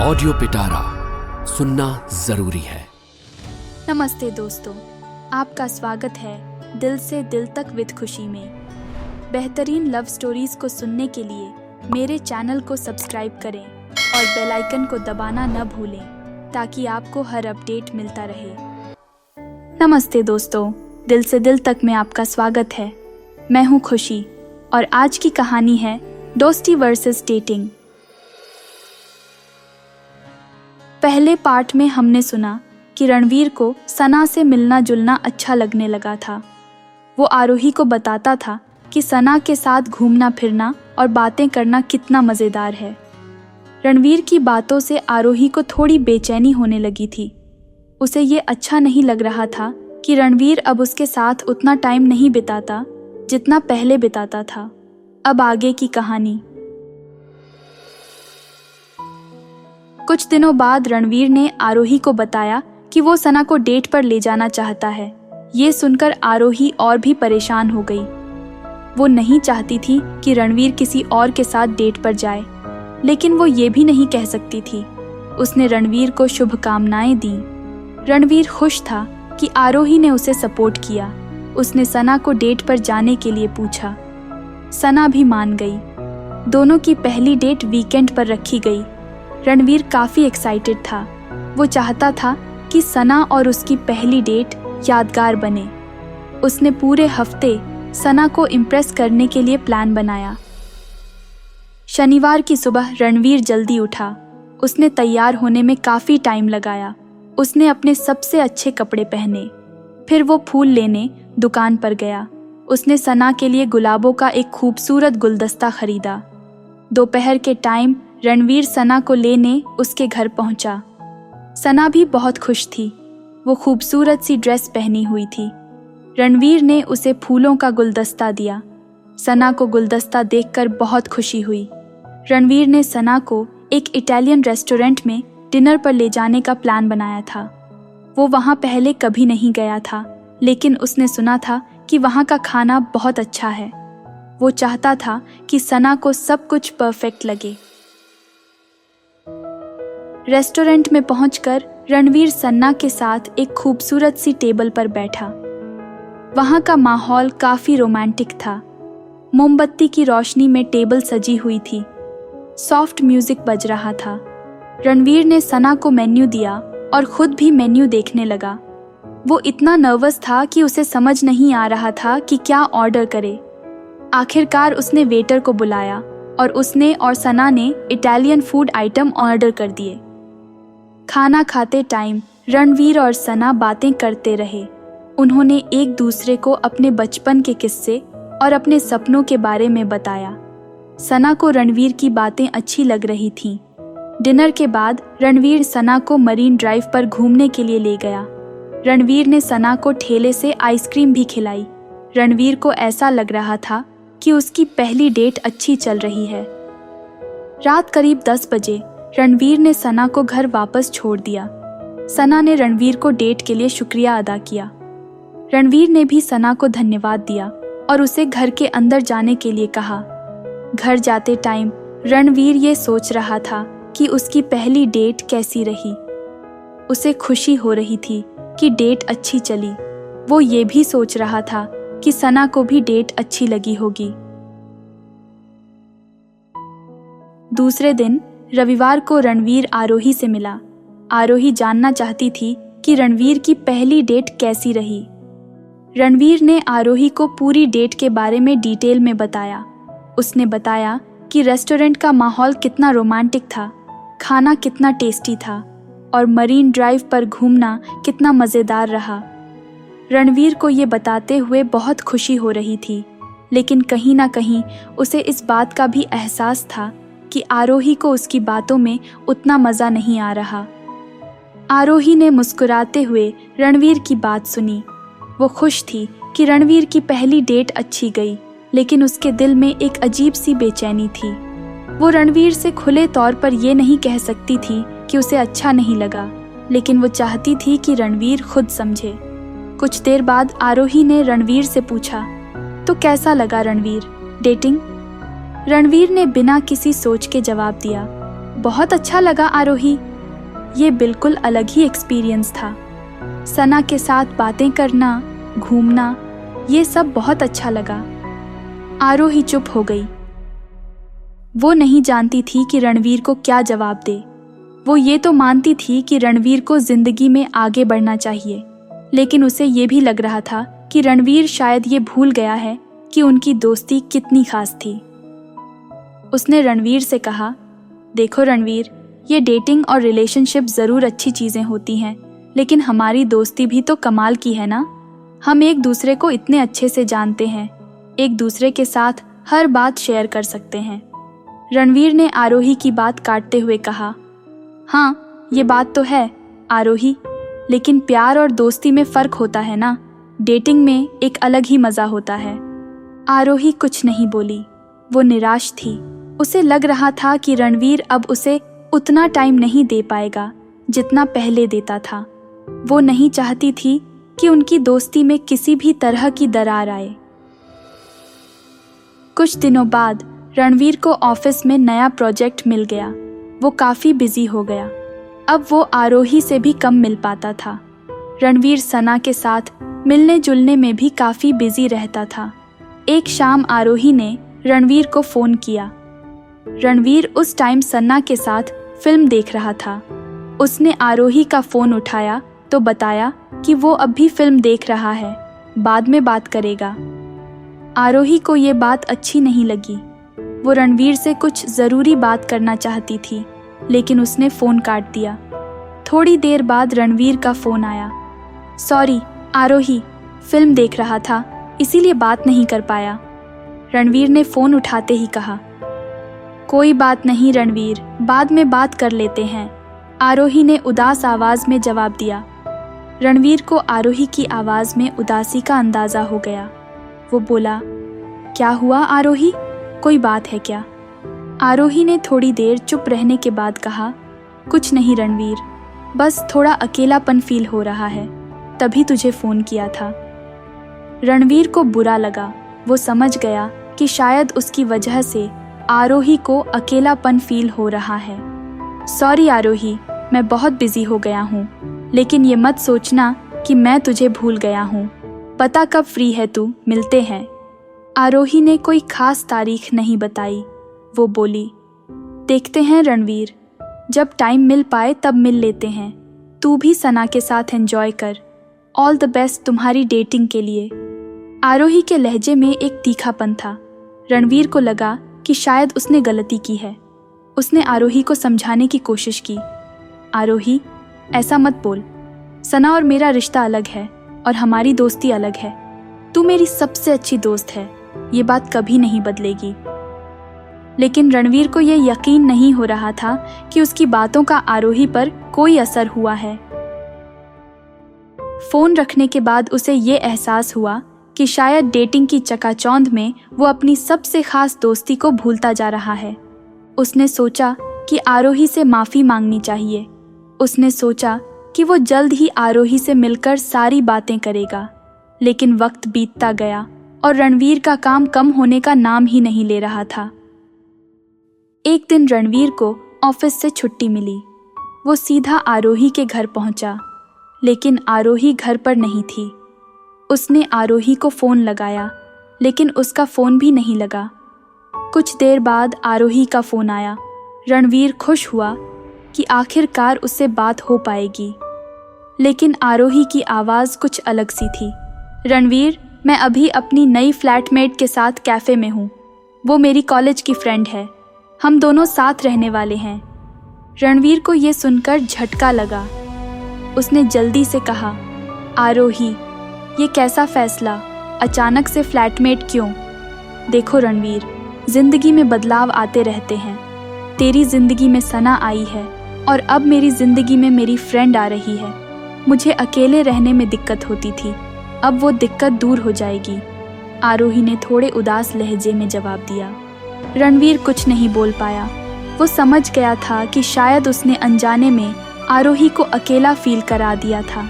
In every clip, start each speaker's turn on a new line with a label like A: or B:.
A: Audio पिटारा सुनना जरूरी है।
B: नमस्ते दोस्तों, आपका स्वागत है दिल से दिल तक विद खुशी में। बेहतरीन लव स्टोरीज को सुनने के लिए मेरे चैनल को सब्सक्राइब करें और बेल आइकन को दबाना न भूलें ताकि आपको हर अपडेट मिलता रहे। नमस्ते दोस्तों, दिल से दिल तक में आपका स्वागत है। मैं हूँ खुशी और आज की कहानी है दोस्ती वर्सेस डेटिंग। पहले पार्ट में हमने सुना कि रणवीर को सना से मिलना जुलना अच्छा लगने लगा था। वो आरोही को बताता था कि सना के साथ घूमना फिरना और बातें करना कितना मज़ेदार है। रणवीर की बातों से आरोही को थोड़ी बेचैनी होने लगी थी। उसे ये अच्छा नहीं लग रहा था कि रणवीर अब उसके साथ उतना टाइम नहीं बिताता जितना पहले बिताता था। अब आगे की कहानी। कुछ दिनों बाद रणवीर ने आरोही को बताया कि वो सना को डेट पर ले जाना चाहता है। ये सुनकर आरोही और भी परेशान हो गई। वो नहीं चाहती थी कि रणवीर किसी और के साथ डेट पर जाए, लेकिन वो ये भी नहीं कह सकती थी। उसने रणवीर को शुभकामनाएं दी। रणवीर खुश था कि आरोही ने उसे सपोर्ट किया। उसने सना को डेट पर जाने के लिए पूछा। सना भी मान गई। दोनों की पहली डेट वीकेंड पर रखी गई। रणवीर काफ़ी एक्साइटेड था। वो चाहता था कि सना और उसकी पहली डेट यादगार बने। उसने पूरे हफ्ते सना को इम्प्रेस करने के लिए प्लान बनाया। शनिवार की सुबह रणवीर जल्दी उठा। उसने तैयार होने में काफ़ी टाइम लगाया। उसने अपने सबसे अच्छे कपड़े पहने। फिर वो फूल लेने दुकान पर गया। उसने सना के लिए गुलाबों का एक खूबसूरत गुलदस्ता खरीदा। दोपहर के टाइम रणवीर सना को लेने उसके घर पहुंचा। सना भी बहुत खुश थी। वो खूबसूरत सी ड्रेस पहनी हुई थी। रणवीर ने उसे फूलों का गुलदस्ता दिया। सना को गुलदस्ता देखकर बहुत खुशी हुई। रणवीर ने सना को एक इटालियन रेस्टोरेंट में डिनर पर ले जाने का प्लान बनाया था। वो वहाँ पहले कभी नहीं गया था, लेकिन उसने सुना था कि वहाँ का खाना बहुत अच्छा है। वो चाहता था कि सना को सब कुछ परफेक्ट लगे। रेस्टोरेंट में पहुंचकर रणवीर सन्ना के साथ एक खूबसूरत सी टेबल पर बैठा। वहां का माहौल काफी रोमांटिक था। मोमबत्ती की रोशनी में टेबल सजी हुई थी। सॉफ्ट म्यूजिक बज रहा था। रणवीर ने सना को मेन्यू दिया और खुद भी मेन्यू देखने लगा। वो इतना नर्वस था कि उसे समझ नहीं आ रहा था कि क्या ऑर्डर करे। आखिरकार उसने वेटर को बुलाया और उसने और सना ने इटालियन फूड आइटम ऑर्डर कर दिए। खाना खाते टाइम रणवीर और सना बातें करते रहे। उन्होंने एक दूसरे को अपने बचपन के किस्से और अपने सपनों के बारे में बताया। सना को रणवीर की बातें अच्छी लग रही थीं। डिनर के बाद रणवीर सना को मरीन ड्राइव पर घूमने के लिए ले गया। रणवीर ने सना को ठेले से आइसक्रीम भी खिलाई। रणवीर को ऐसा लग रहा था कि उसकी पहली डेट अच्छी चल रही है। रात करीब 10 बजे रणवीर ने सना को घर वापस छोड़ दिया। सना ने रणवीर को डेट के लिए शुक्रिया अदा किया। रणवीर ने भी सना को धन्यवाद दिया और उसे घर के अंदर जाने के लिए कहा। घर जाते टाइम रणवीर ये सोच रहा था कि उसकी पहली डेट कैसी रही। उसे खुशी हो रही थी कि डेट अच्छी चली। वो ये भी सोच रहा था कि सना को भी डेट अच्छी लगी होगी। दूसरे दिन रविवार को रणवीर आरोही से मिला। आरोही जानना चाहती थी कि रणवीर की पहली डेट कैसी रही। रणवीर ने आरोही को पूरी डेट के बारे में डिटेल में बताया। उसने बताया कि रेस्टोरेंट का माहौल कितना रोमांटिक था, खाना कितना टेस्टी था और मरीन ड्राइव पर घूमना कितना मज़ेदार रहा। रणवीर को ये बताते हुए बहुत खुशी हो रही थी, लेकिन कहीं ना कहीं उसे इस बात का भी एहसास था कि आरोही को उसकी बातों में उतना मज़ा नहीं आ रहा। आरोही ने मुस्कुराते हुए रणवीर की बात सुनी। वो खुश थी कि रणवीर की पहली डेट अच्छी गई, लेकिन उसके दिल में एक अजीब सी बेचैनी थी। वो रणवीर से खुले तौर पर ये नहीं कह सकती थी कि उसे अच्छा नहीं लगा, लेकिन वो चाहती थी कि रणवीर खुद समझे। कुछ देर बाद आरोही ने रणवीर से पूछा, तो कैसा लगा रणवीर डेटिंग? रणवीर ने बिना किसी सोच के जवाब दिया, बहुत अच्छा लगा आरोही। ये बिल्कुल अलग ही एक्सपीरियंस था। सना के साथ बातें करना, घूमना, ये सब बहुत अच्छा लगा। आरोही चुप हो गई। वो नहीं जानती थी कि रणवीर को क्या जवाब दे। वो ये तो मानती थी कि रणवीर को जिंदगी में आगे बढ़ना चाहिए, लेकिन उसे ये भी लग रहा था कि रणवीर शायद ये भूल गया है कि उनकी दोस्ती कितनी खास थी। उसने रणवीर से कहा, देखो रणवीर, ये डेटिंग और रिलेशनशिप ज़रूर अच्छी चीज़ें होती हैं, लेकिन हमारी दोस्ती भी तो कमाल की है ना। हम एक दूसरे को इतने अच्छे से जानते हैं, एक दूसरे के साथ हर बात शेयर कर सकते हैं। रणवीर ने आरोही की बात काटते हुए कहा, हाँ ये बात तो है आरोही, लेकिन प्यार और दोस्ती में फ़र्क होता है ना। डेटिंग में एक अलग ही मज़ा होता है। आरोही कुछ नहीं बोली। वो निराश थी। उसे लग रहा था कि रणवीर अब उसे उतना टाइम नहीं दे पाएगा जितना पहले देता था। वो नहीं चाहती थी कि उनकी दोस्ती में किसी भी तरह की दरार आए। कुछ दिनों बाद रणवीर को ऑफिस में नया प्रोजेक्ट मिल गया। वो काफ़ी बिजी हो गया। अब वो आरोही से भी कम मिल पाता था। रणवीर सना के साथ मिलने जुलने में भी काफ़ी बिजी रहता था। एक शाम आरोही ने रणवीर को फ़ोन किया। रणवीर उस टाइम सना के साथ फिल्म देख रहा था। उसने आरोही का फ़ोन उठाया तो बताया कि वो अब भी फिल्म देख रहा है, बाद में बात करेगा। आरोही को ये बात अच्छी नहीं लगी। वो रणवीर से कुछ ज़रूरी बात करना चाहती थी, लेकिन उसने फ़ोन काट दिया। थोड़ी देर बाद रणवीर का फ़ोन आया। सॉरी आरोही, फिल्म देख रहा था इसीलिए बात नहीं कर पाया। रणवीर ने फ़ोन उठाते ही कहा, कोई बात नहीं रणवीर, बाद में बात कर लेते हैं। आरोही ने उदास आवाज़ में जवाब दिया। रणवीर को आरोही की आवाज़ में उदासी का अंदाज़ा हो गया। वो बोला, क्या हुआ आरोही, कोई बात है क्या? आरोही ने थोड़ी देर चुप रहने के बाद कहा, कुछ नहीं रणवीर, बस थोड़ा अकेलापन फील हो रहा है, तभी तुझे फ़ोन किया था। रणवीर को बुरा लगा। वो समझ गया कि शायद उसकी वजह से आरोही को अकेलापन फील हो रहा है। सॉरी आरोही, मैं बहुत बिजी हो गया हूँ, लेकिन ये मत सोचना कि मैं तुझे भूल गया हूँ। पता कब फ्री है तू, मिलते हैं। आरोही ने कोई खास तारीख नहीं बताई। वो बोली, देखते हैं रणवीर, जब टाइम मिल पाए तब मिल लेते हैं। तू भी सना के साथ एंजॉय कर। ऑल द बेस्ट तुम्हारी डेटिंग के लिए। आरोही के लहजे में एक तीखापन था। रणवीर को लगा कि शायद उसने गलती की है। उसने आरोही को समझाने की कोशिश की। आरोही, ऐसा मत बोल। सना और मेरा रिश्ता अलग है और हमारी दोस्ती अलग है। तू मेरी सबसे अच्छी दोस्त है, ये बात कभी नहीं बदलेगी। लेकिन रणवीर को यह यकीन नहीं हो रहा था कि उसकी बातों का आरोही पर कोई असर हुआ है। फ़ोन रखने के बाद उसे ये एहसास हुआ कि शायद डेटिंग की चकाचौंध में वो अपनी सबसे खास दोस्ती को भूलता जा रहा है। उसने सोचा कि आरोही से माफ़ी मांगनी चाहिए। उसने सोचा कि वो जल्द ही आरोही से मिलकर सारी बातें करेगा। लेकिन वक्त बीतता गया और रणवीर का काम कम होने का नाम ही नहीं ले रहा था। एक दिन रणवीर को ऑफिस से छुट्टी मिली। वो सीधा आरोही के घर पहुंचा, लेकिन आरोही घर पर नहीं थी। उसने आरोही को फ़ोन लगाया, लेकिन उसका फ़ोन भी नहीं लगा। कुछ देर बाद आरोही का फ़ोन आया। रणवीर खुश हुआ कि आखिरकार उससे बात हो पाएगी, लेकिन आरोही की आवाज़ कुछ अलग सी थी। रणवीर, मैं अभी अपनी नई फ्लैटमेट के साथ कैफ़े में हूँ। वो मेरी कॉलेज की फ्रेंड है। हम दोनों साथ रहने वाले हैं। रणवीर को ये सुनकर झटका लगा। उसने जल्दी से कहा, आरोही, ये कैसा फ़ैसला? अचानक से फ्लैटमेट क्यों? देखो रणवीर, ज़िंदगी में बदलाव आते रहते हैं। तेरी ज़िंदगी में सना आई है और अब मेरी ज़िंदगी में मेरी फ्रेंड आ रही है। मुझे अकेले रहने में दिक्कत होती थी, अब वो दिक्कत दूर हो जाएगी। आरोही ने थोड़े उदास लहजे में जवाब दिया। रणवीर कुछ नहीं बोल पाया। वो समझ गया था कि शायद उसने अनजाने में आरोही को अकेला फील करा दिया था।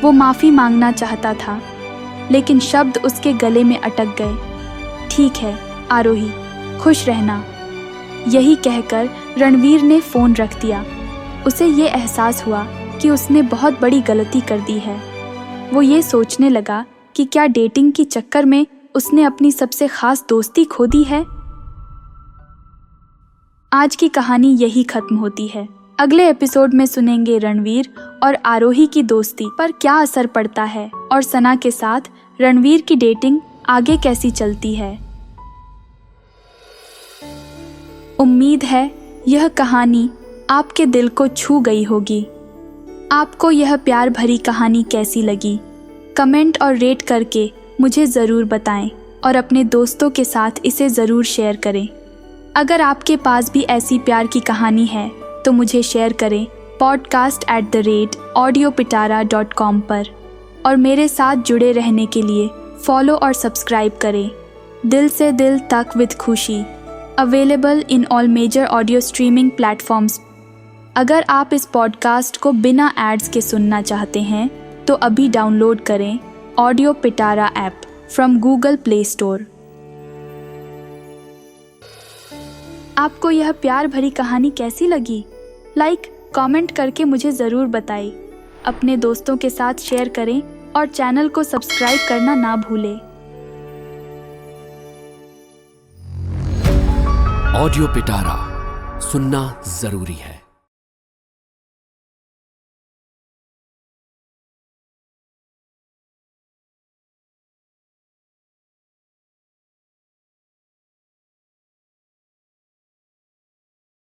B: वो माफ़ी मांगना चाहता था, लेकिन शब्द उसके गले में अटक गए। ठीक है आरोही, खुश रहना। यही कहकर रणवीर ने फोन रख दिया। उसे ये एहसास हुआ कि उसने बहुत बड़ी गलती कर दी है। वो ये सोचने लगा कि क्या डेटिंग के चक्कर में उसने अपनी सबसे खास दोस्ती खो दी है। आज की कहानी यही खत्म होती है। अगले एपिसोड में सुनेंगे रणवीर और आरोही की दोस्ती पर क्या असर पड़ता है और सना के साथ रणवीर की डेटिंग आगे कैसी चलती है। उम्मीद है यह कहानी आपके दिल को छू गई होगी। आपको यह प्यार भरी कहानी कैसी लगी? कमेंट और रेट करके मुझे ज़रूर बताएं और अपने दोस्तों के साथ इसे ज़रूर शेयर करें। अगर आपके पास भी ऐसी प्यार की कहानी है तो मुझे शेयर करें podcast@audiopitara.com पर। और मेरे साथ जुड़े रहने के लिए फॉलो और सब्सक्राइब करें। दिल से दिल तक विद खुशी, available in all major audio streaming platforms. अगर आप इस पॉडकास्ट को बिना एड्स के सुनना चाहते हैं तो अभी डाउनलोड करें audio Pitara app from Google play store. आपको यह प्यार भरी कहानी कैसी लगी? कमेंट करके मुझे ज़रूर बताएं। अपने दोस्तों के साथ शेयर करें और चैनल को सब्सक्राइब करना ना भूलें।
A: ऑडियो पिटारा सुनना जरूरी है।